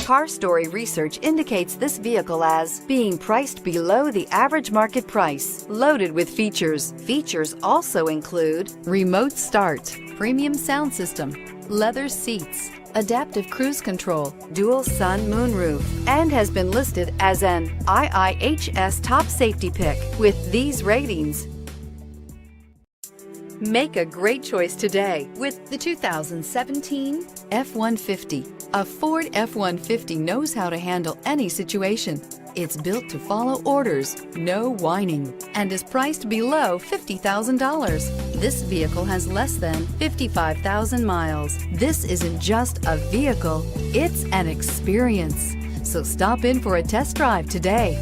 Car Story research indicates this vehicle as being priced below the average market price, loaded with features. Features also include remote start, premium sound system, leather seats, adaptive cruise control, dual sun moonroof, and has been listed as an IIHS top safety pick with these ratings. Make a great choice today with the 2017 F-150. A Ford F-150 knows how to handle any situation. It's built to follow orders, no whining, and is priced below $50,000. This vehicle has less than 55,000 miles. This isn't just a vehicle, it's an experience. So stop in for a test drive today.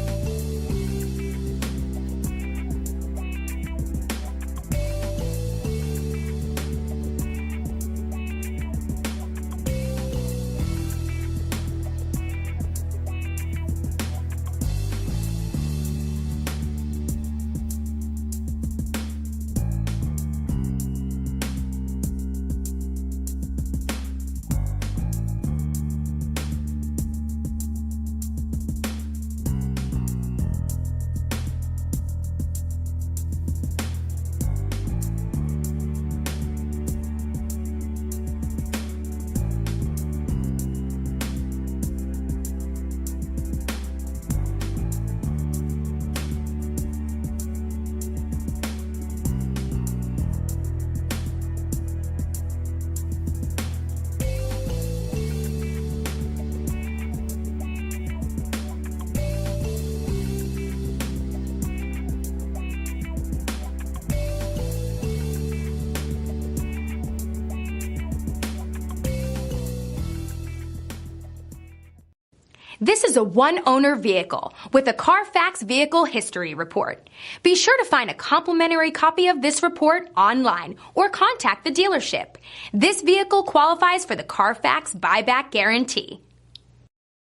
This is a one-owner vehicle with a Carfax Vehicle History Report. Be sure to find a complimentary copy of this report online or contact the dealership. This vehicle qualifies for the Carfax Buyback Guarantee.